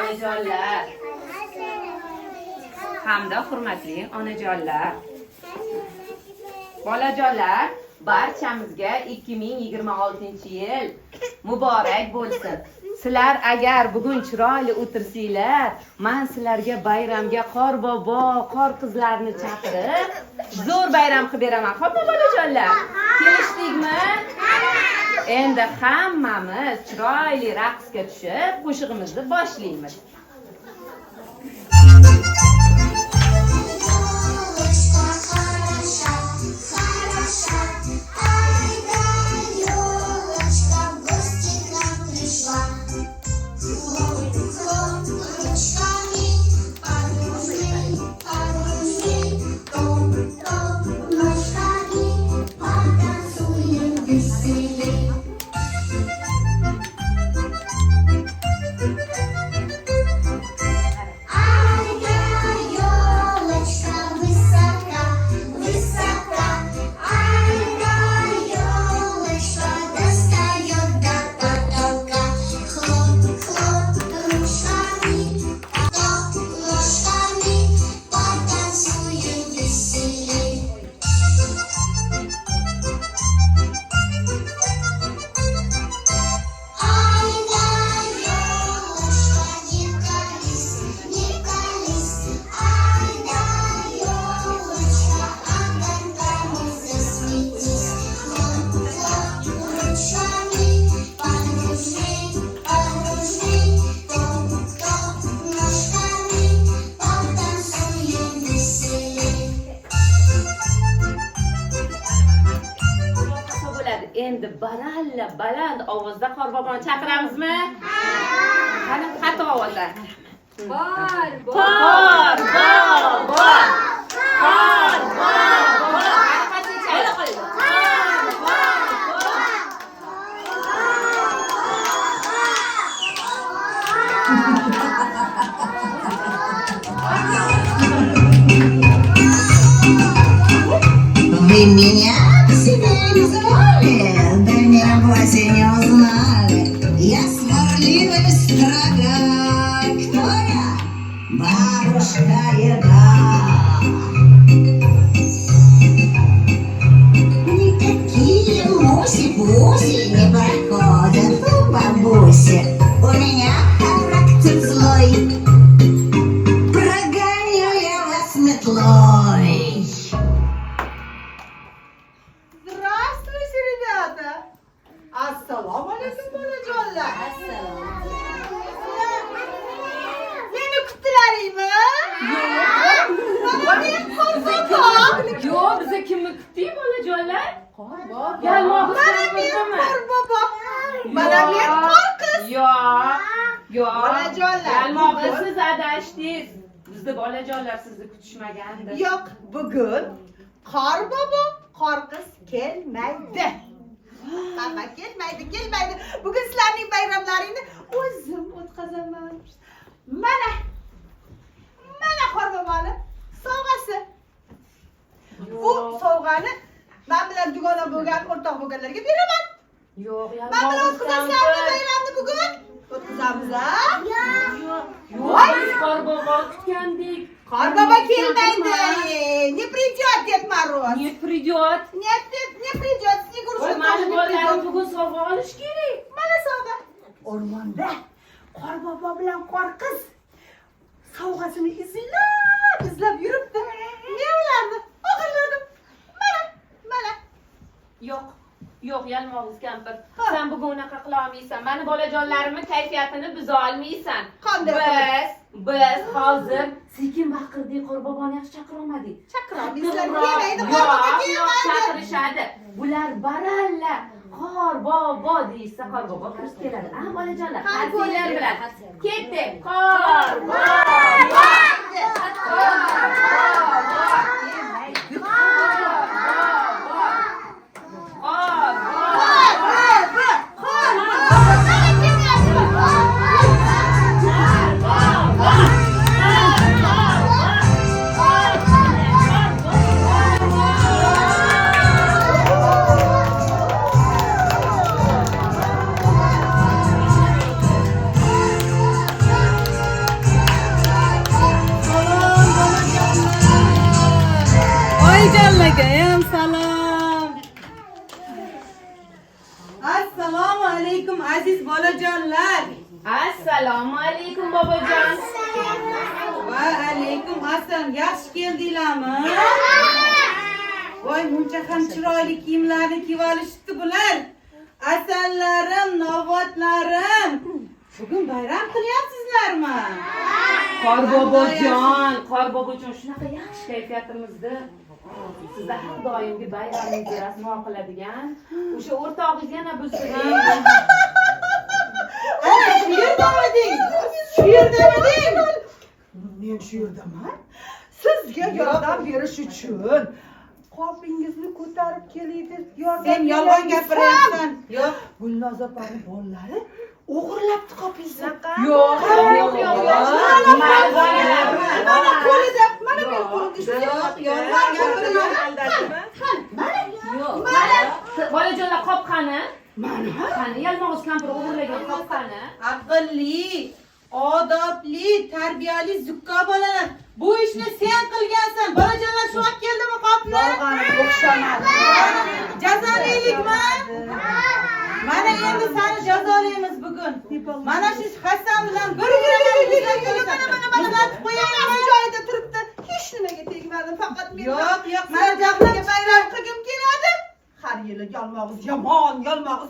onajonlar hamda hurmatli onajonlar, bolajonlar, barchamizga 2026-yil muborak bo'lsin. Sizlar agar bugun chiroyli o'tirsanglar, men sizlarga bayramga qor bobo, qor qizlarni chaqirib, zo'r bayram qilib beraman. Xo'pmi bolajonlar? Kelishdikmi? Endi hammamiz chiroyli raqsga tushib, qo'shig'imizni boshlaymiz. Endi baralla baland ovozda qorboboni chaqiramizmi? Qani qattiq ovozda. Qorbobo. Вы меня себе не звали, да не вовсе не узнали. Я сварливая строга. Кто я? Бабушка Яга. Никакие муси-пуси не проходят у бабуси. У меня характер злой. Прогоню я вас метлой. Assalomu alaykum bolajonlar. Meni kutdilaringmi? Yo'q, biz kimni kutdik bolajonlar? Qorbobo. Yalmoq Mana men Qorbobo. Mana men Qorqiz. Yo'q. Bolajonlar. Yalmoqni siz adashdingiz. Bizni bolajonlar sizni kutishmagandi. Yo'q, bugun Qorbobo, Qorqiz kelmaydi. Qana kelmaydi. Bugun sizlarning bayramlaringni o'zim o'tkazaman. Mana Qorboboni sovg'asi. Bu sovg'ani men bilan dugona bo'lgan, o'rtoq bo'lganlarga beraman. Yo'q, Men bilan o'tkazasizlarmi bayramni bugun? O'tkazamiz, ha? Yo'q, biz qorbobo kutgandik. Qorbobo kelmaydi. Не придет Дед Мороз. Не придет. Нет, не придет. Снегурочка Mana тоже не bolalar придет. bugun sovg'a olish kerak. Mana sovg'a. O'rmonda Qorbobo bilan Qorqiz sovg'asini izlab yuribdi. Men ularni o'g'irladim. Mana. Yo'q, yalmog'iz kampir. Sen bugun unaqa qila olmaysan. Mani bolajonlarimning kayfiyatini buza olmaysan. Qanday? Biz hozir sekin baqirdik, Qorboboni yaxshi chaqira olmadik. Bizlar kelmaydi, Qorbobo kelmaydi. Chaqirishadi. Bular baralla Qorbobo deysa Qorbobo kirib keladi. Bolajonlar, qarsiylar bilan ketdik. Qorbobo. alaykum bobojon. Va alaykum assalom. Yaxshi keldinglarmi? Voy, buncha ham chiroyli kiyimlarni kiyib olishibdi bular. Asallarim, novotlarim. Bugun bayram qilyapsizlarmi? Qor bobojon shunaqa yaxshi kayfiyatimizda sizda har doimgi bayramingizni rasmo qiladigan o'sha o'rtog'ingiz yana bo'lsin. Ana shu yerdamiding? Shu yerdamiding? Men shu yerdaman. Sizga yordam berish uchun qopingizni ko'tarib keldik. Sen yolg'on gapiryapsan. Yo'q, Gulnoz opaning bolalari o'g'irlabdi qopingizni. Yo'q. Mana qo'lida, mana men qo'limda. Yo'q, yolg'on gapiryapman. Mana bolajonlar qop qani? Qani yalmog'iz kampir o'g'irlagan qop qani? Aqlli, odobli, tarbiyali zukko bolalar. Bu ishni sen qilgansan. Bolajonlar shu olib keldimi qopni? Yolg'on o'xshamadi. Jazolaylikmi? Mana endi seni jazolaymiz bugun. Mana shu Hasan bilan bir muzlatib qo'yaymi? Joyida turibdi. Hech nimaga tegmadim, faqat men. Yo'q, mana jahliga bayram qilgim keladi. Har yili yalmog'iz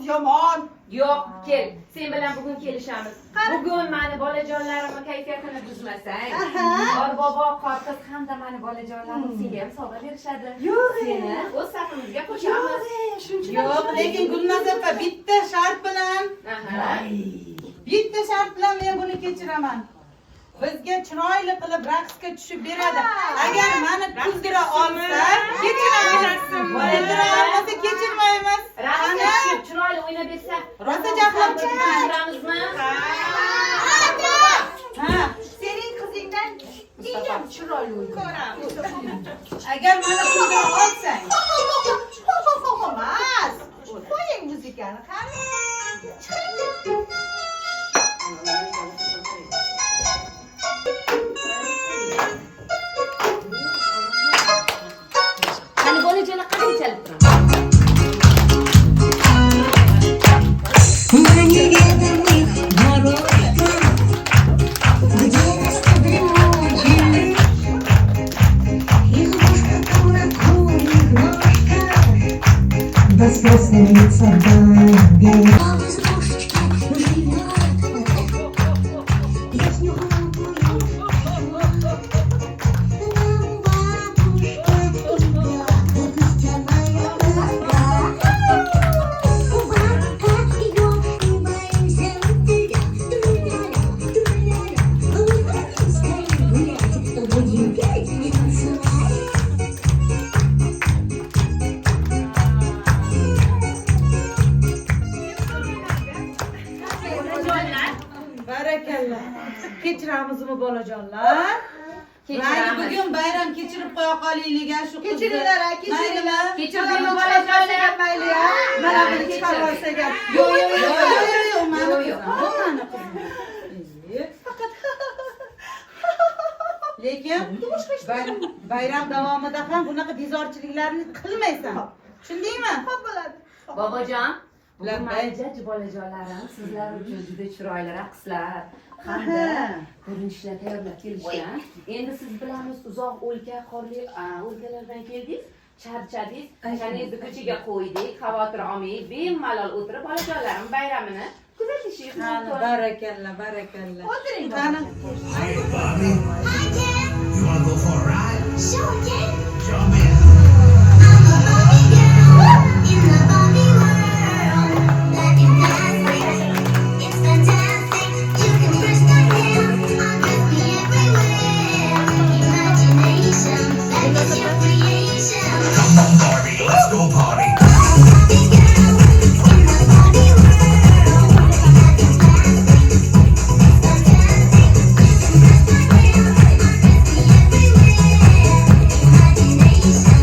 yomon. Yo'q, kel. Sen bilan bugun kelishamiz. Bugun mani bolajonlarimni kayfiyatini buzmasang, Qor bobo, Qorqiz hamda mani bolajonlarim senga ham sovg'a berishadi. Seni o'z safimizga qo'shamiz. Yo'q, lekin Gulnoz opa bitta shart bilan. Bitta shart bilan men buni kechiraman. Bizga chiroyli qilib raqsga tushib beradi. Agar meni kuldira olsa, kechiraman. Kuldira olmasa kechirmaymiz. Raqsga tushib chiroyli o'ynab bersa, rosa jahlim chiqmaydi. Chiramizmi? Ha, Senin qizingdan jiyam chiroyli ko'ramiz. Agar meni kuldira olsang, emas. Qo'ying muzikani qani. Qani bolajonlar qani chalib turamiz. Засосается баня. barakalla. Kechiramizmi bolajonlar? Mayli bugun bayram kechirib qo'ya qolaylik shu qizni. Kechiringlar, kechiringlar. Kechirdingmi bolajonlar? Mayli ya. Mana buni chiqarib olsak ham. Yo'q, mani qizim. Faqat lekin bayram davomida ham bunaqa bezorchiliklarni qilmaysan. Tushundingmi? Xo'p bo'ladi. Bobojon, Labay. mayli bolajonlarim sizlar uchun juda chiroyli raqslar hamda ko'rinishlar tayyorlab kelishgan. Endi siz bilamiz uzoq o'lka, qorli o'lkalardan keldik. Charchadingiz, chaningizni ko'chaga qo'ydik, xavotir olmang, bemalol o'tirib bolajonlarim bayramini kuzatishingiz mumkin. Barakalla. O'tiring. Qani. Hey, Bobby. You wanna go for a ride? Sure can. Jump in. I'm a Barbie girl in the Barbie world. Life is dancing, it's fantastic. You can press my hands, I'll just be everywhere. Imagination, life is your creation. Come on, Barbie, let's go party. I'm a Barbie girl in the Barbie world. Life is dancing, it's fantastic. You can press my hands, I'll just be everywhere. Imagination.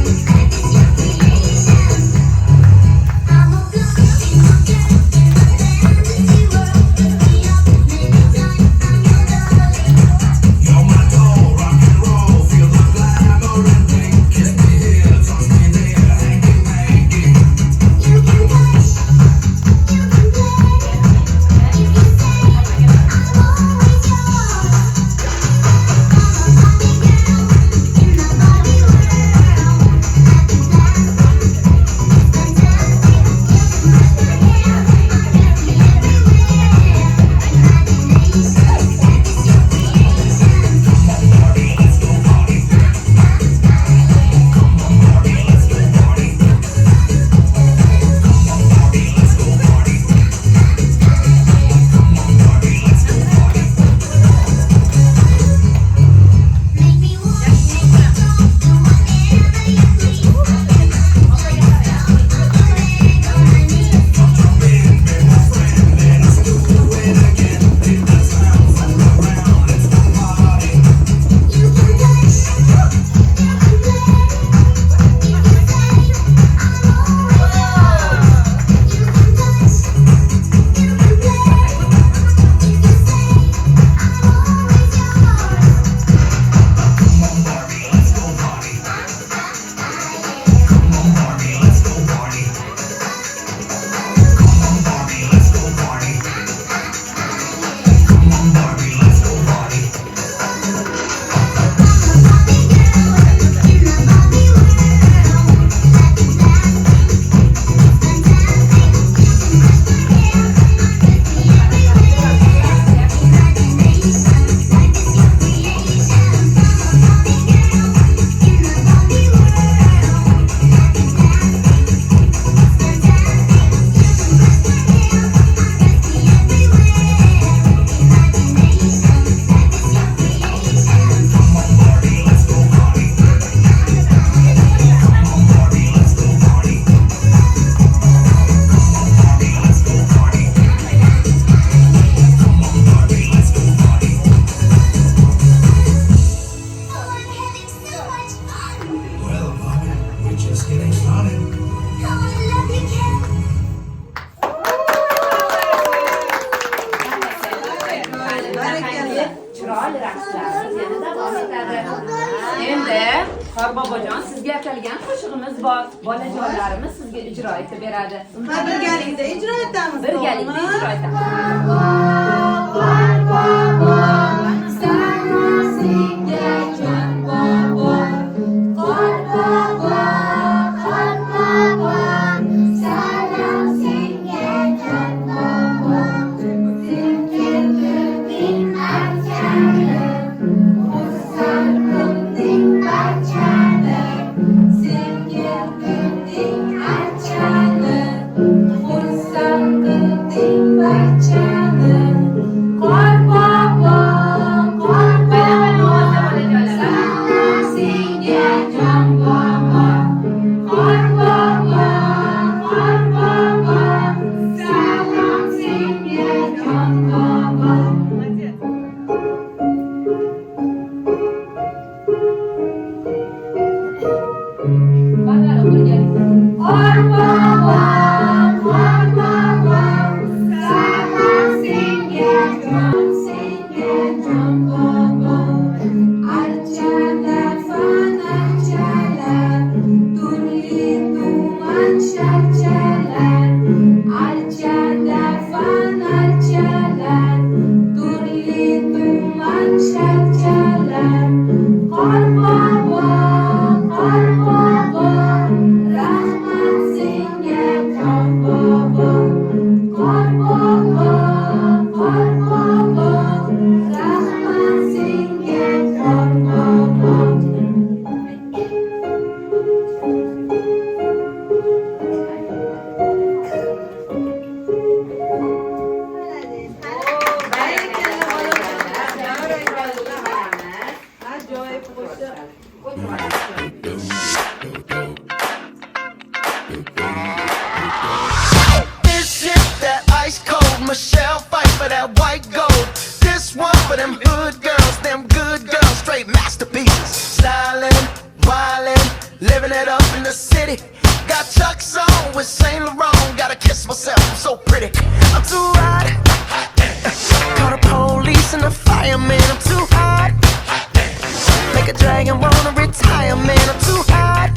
Qorbobojon, sizga atalgan qo'shig'imiz bor. Bolajonlarimiz sizga ijro etib beradi. Ha, birgalikda ijro etamiz. Birgalikda to'g'rimi? ijro etamiz. Ajoyib qo'shiq. This is that ice cold Michelle fight for that white gold. This one for them hood girls, them good girls, straight masterpieces. Stylin', wildin', living it up in the city. Got Chuck's on with Saint Laurent. Gotta kiss myself, I'm so pretty. I'm too hot. Call the police and the fireman. I'm too hot. Make a dragon wanna retire, man. I'm too hot.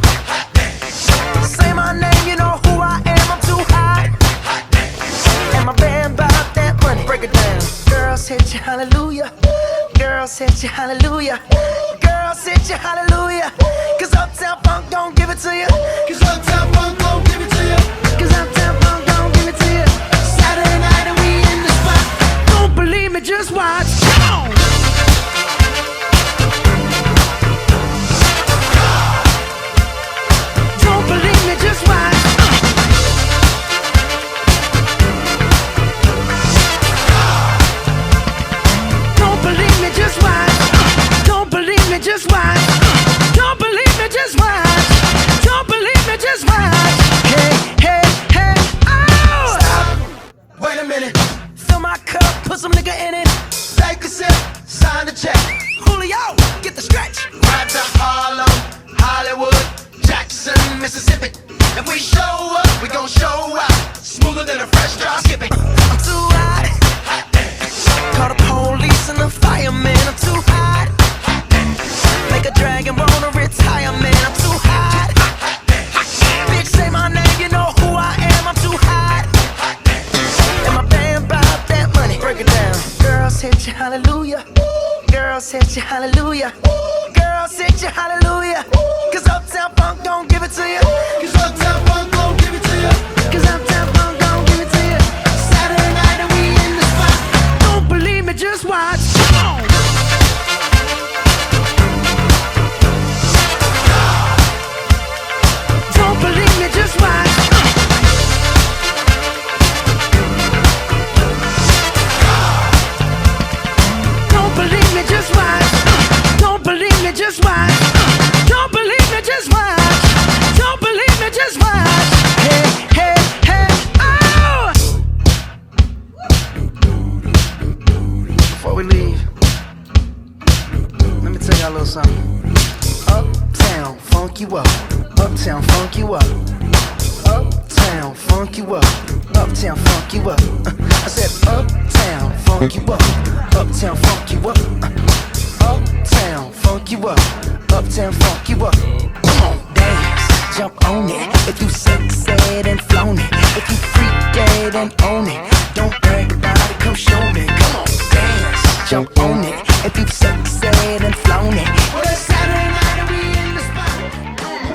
Say my name, you know who I am. I'm too hot. And my band bought that money. Break it down. Girls hit you, hallelujah. Girls hit you, hallelujah. Girls hit you, hallelujah. Cause Uptown Funk don't give it to you. Cause Uptown Funk don't give it to you. Cause Uptown Funk don't give it to you. Saturday night and we in the spot. Don't believe me, just watch. Come on. Don't believe me, just watch. Don't believe me, just watch. Don't believe me, just watch. Don't believe me, just watch. Don't believe me, just watch. Hey, hey, hey, oh! Stop. Wait a minute. Fill my cup, put some nigga in it. Take a sip, sign the check. Julio, get the stretch. Ride to Harlem, Hollywood, Jackson, Mississippi. If we show up, we gon' show out. Smoother than a fresh drop skipping. I'm too hot. Call the police and the fireman. I'm too hot. Make a dragon wanna retire, man. I'm too hot. Bitch, say my name, you know who I am. I'm too hot. And my band bought that money. Break it down. Girls hit you, hallelujah. Girls hit you, hallelujah. Girls hit you, hallelujah. Cause Uptown Funk don't give it to you. Cause Uptown Funk don't give it to you. Cause Uptown Funk don't give it to you. Saturday night and we in the spot. Don't believe me, just watch. Come on. Don't believe me, just watch. Don't believe me, just watch. Don't believe me, just watch. Don't believe me, just watch. Don't believe me, just watch. Hey, hey, hey, oh! Before we leave, let me tell y'all a little something. Uptown, funk you up. Uptown, funk you up. Uptown, funk you up. Uptown, funk you up. I said uptown, funk you up. Uptown, funk you up. Uptown, funk you up. Uptown funk you up. Come on, dance, jump on it. If you sexed and flown it, if you freaked dead and own it, don't brag about it, come show me. Come on, dance, jump on it. If you sexed and flown it, well it's Saturday night and we in the spot.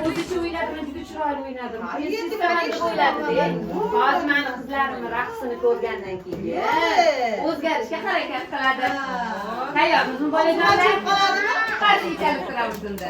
O'zicha o'ynadim, juda chiroyli o'ynadim. Siz deb o'yladi-da. Hozir meni qizlarimni raqsini ko'rgandan keyin o'zgarishga harakat qiladi. Tayyormizmi bolajonlar? Qarshi chalib turamiz unda.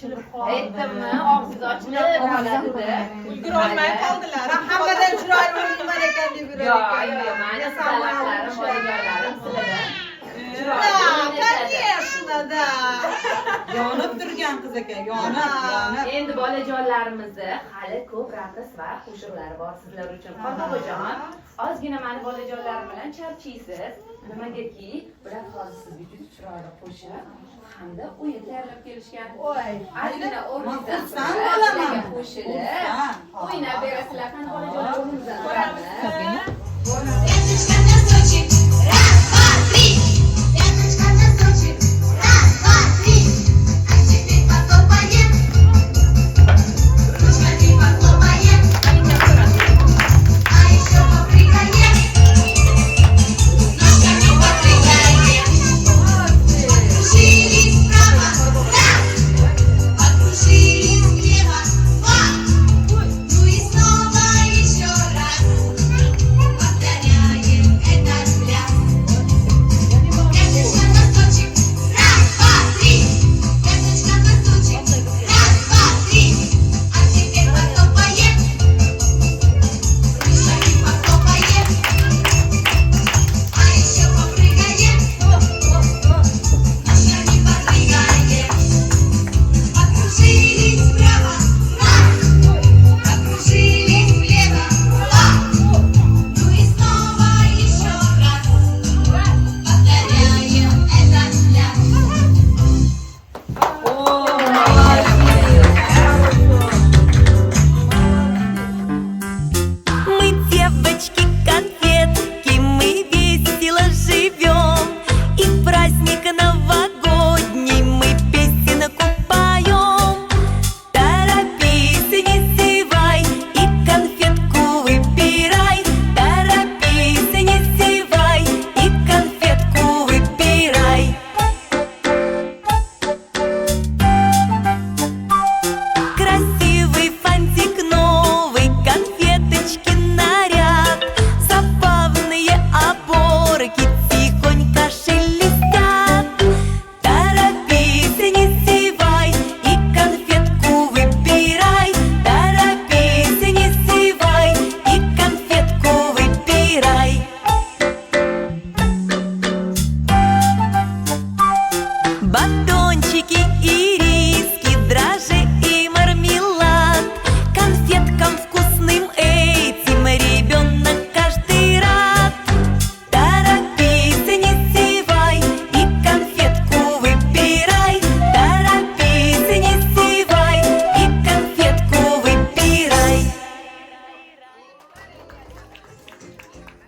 ochilib qoldi. Aytdimmi, og'ziz ochilib qoladi. Ulgurolmay qoldilar. Hammadan chiroyli o'yinlar ekan deb yuravergan. Yo'q, mani salaklarim, bolajonlarim sizlarda. Конечно, yonib turgan qiz ekan, yonib. Endi bolajonlarimizni hali ko'p raqs va qo'shiqlari bor sizlar uchun. Qo'rqo'jon, ozgina mani bolajonlarim bilan charchiysiz. Nimagaki, bular hozir sizga juda chiroyli qo'shiq hamda o'yin tayyorlab kelishgan. Ozgina o'rningizdan sizlarga qo'shilib, o'ynab berasizlar. Qani bolajonlar o'rningizdan ko'ramiz. Пяточка носочек, раз, два, три. Пяточка носочек, раз, два, три. А теперь похлопаем. Ручками похлопаем. А еще попрыгаем. Ножками попрыгаем. Покружились вправо, раз. Покружились влево, два. Ну и снова еще.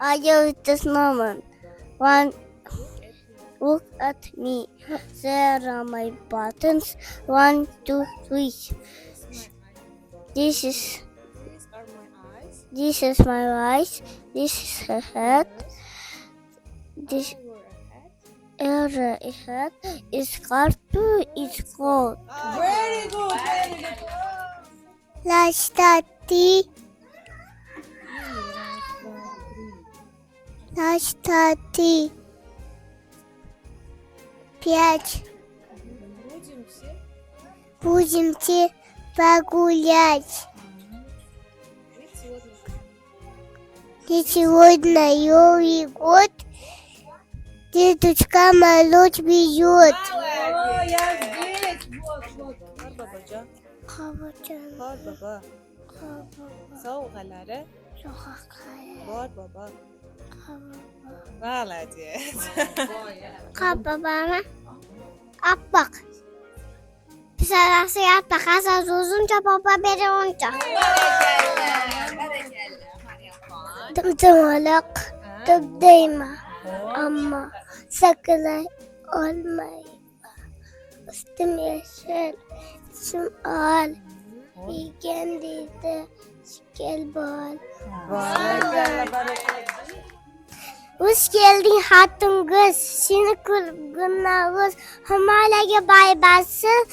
I use this moment. One, look at me. There are my buttons. 1, 2, 3. This is my eyes. This is her head. This her head is cartoon. It's cold. Very good. Let's start tea. Пять. Будемте погулять. Ведь сегодня Новый год. Дедушка Мороз бьет. Bor baba. Sovg'alari bor baba. Молодец. Babama appak. Pisarası yaprak. Az uzunca baba beri onca. Dımalak. Dıdayma. Ama sakın olmayın. Üstüm yeşil. Üstüm al. Weekend'de skillball. Hoş geldin hatun kız. Seni kılgınlarız. Hamalaga baybasın.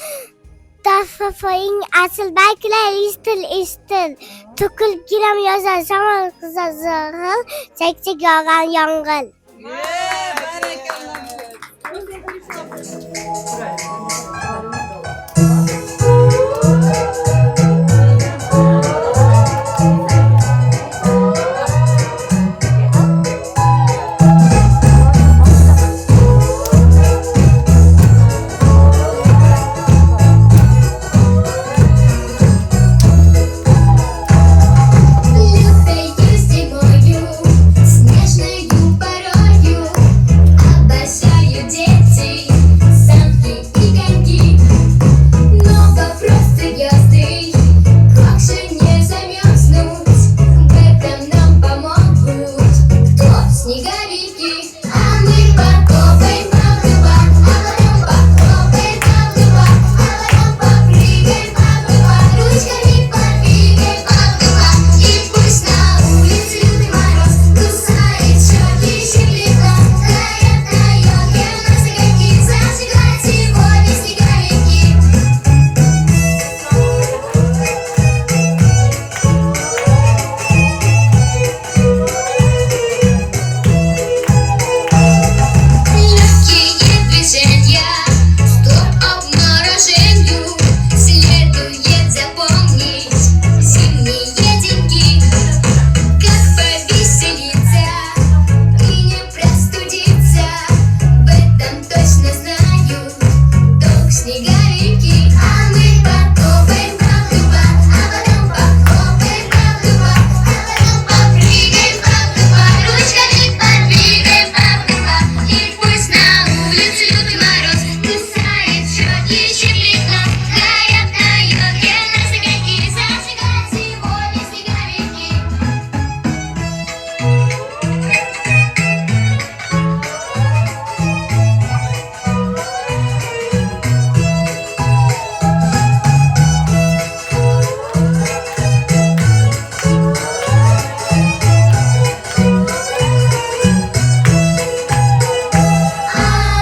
Tafafayın asıl belkiler istil. Tukul giram yazar. Sama kıza zırhıl. Çekçek yağan yangıl. Лютою зимою, снежною порою обожаю детей, санки и коньки. Но вопрос серьезный, как же не замерзнуть? В этом нам помогут кто? Снеговики. А мы потопаем по-два, а потом похлопаем по-два, а потом попрыгаем по-два, ручками подвигаем по-два. И пусть на улице лютый мороз кусает щеки, щиплет нос, тает на елке у нас огоньки, зажигать сегодня снеговики. Легкие движения, стоп обморожению, следует запомнить зимние деньги. Как повеселиться и не простудиться, в этом точно знаю толк снеговики. А мы потопаем по-два, а потом похлопаем по-два, а потом попрыгаем по-два, ручками подвигаем по-два. И пусть на улице лютый мороз кусает щеки, щиплет нос, тает на елке у нас огоньки, зажигать сегодня снеговики. А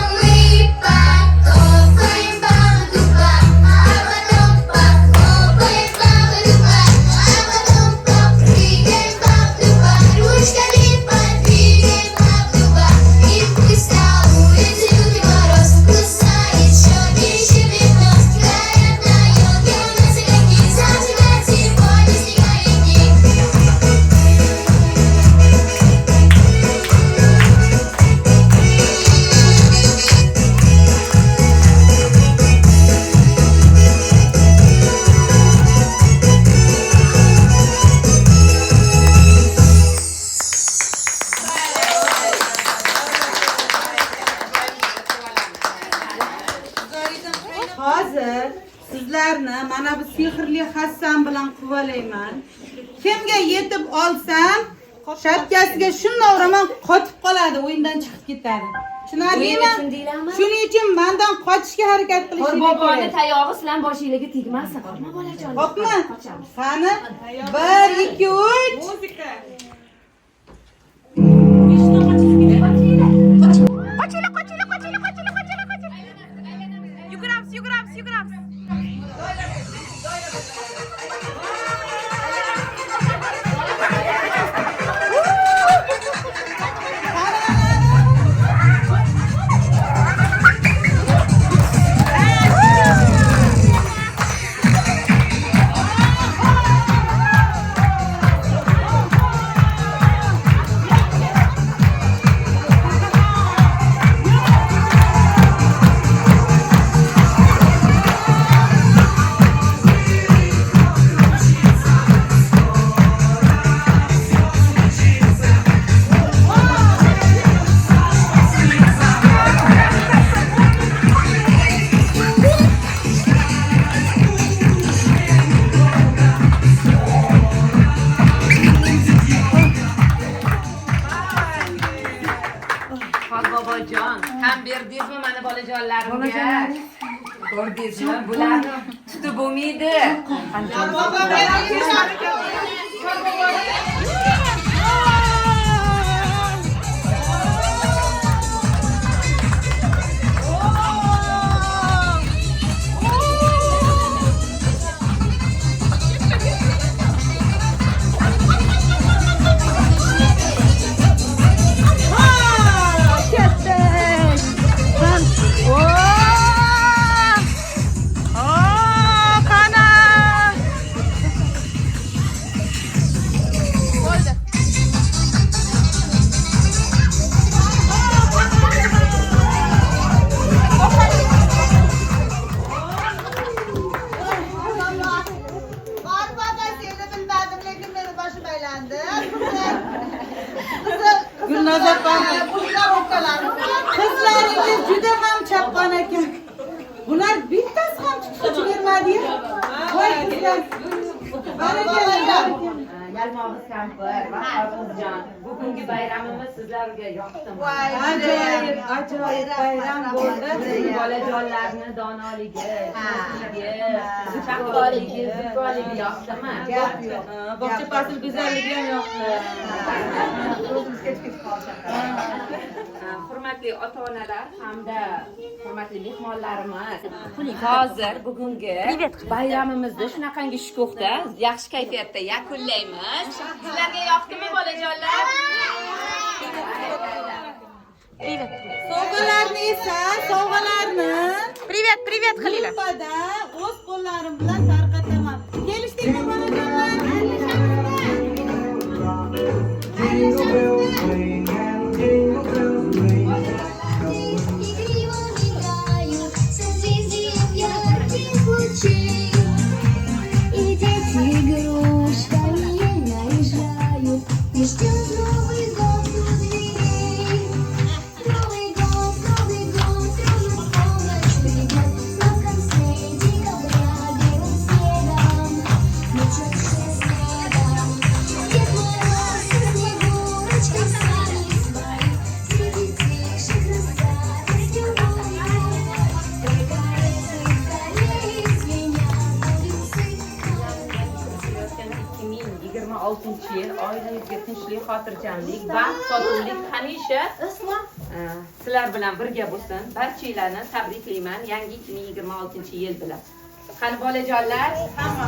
мы потопаем по-два, а потом похлопаем по-два, а потом попрыгаем по-два, ручками подвигаем по-два. И пусть на улице лютый мороз кусает щеки, щиплет нос, тает на елке у нас огоньки, зажигать сегодня снеговики. Hozir sizlarni mana bu sehrli hassam bilan quvalayman. Kimga yetib olsam, shapkasiga shunday uraman qotib qoladi, o'yindan chiqib ketadi. Tushunarlimi? Tushundinglarmi? Shuning uchun mendan qochishga harakat qilishingiz Qorboboni kerak. tayog'i sizlar boshingizga tegmasin. Nima bolajon? Xo'pmi? Qochamiz. Qani? 1 2 3 Muzika. Qorbobojon, ham berdingizmi mana bolajonlarimga? Ko'rdingizmi? Bularni tutib bo'lmaydi. Gulnazar qizlaringiz juda ham chaqqon ekan. Bular bittasi ham chiqib bermadi-ya. Voy qizlar. Barakalloh. Yalmog'iz kampir va Hofizjon, bugungi bayramimiz sizlarga yoqdimi? Ajoyib, ajoyib bayram bo'ldi. Bolajonlarni donoligi, chaqqonligi, zukkoligi yoqdimi? Bog'cha fasl go'zalligi ham yoqdi. Hurmatli ota-onalar hamda hurmatli mehmonlarimiz, hozir bugungi bayramimizni shunaqangi shukuhda, yaxshi kayfiyatda yakunlaymiz. Sizlarga yoqdimi bolajonlar? Sovg'alarni esa, sovg'alarni Привет, привет, qilinglar. gruppada o'z qo'llarim bilan tarqataman. Kelishdingmi bolajonlar? Jingle bells swing and jingle bells ring. И дети игрушками наезжают, и ждет Новый год у дверей. Новый год, трудно полночь придет, но в конце декабря белым снегом мчит следом. Дед Мороз со Снегурочкой сами свои, среди тихих красавиц yil oilangizga tinchlik, xotirjamlik, baxt, totuvlik hamisha sizlar bilan birga bo'lsin. Barchalarni tabriklayman yangi 2026 yil bilan. Qani bolajonlar, hamma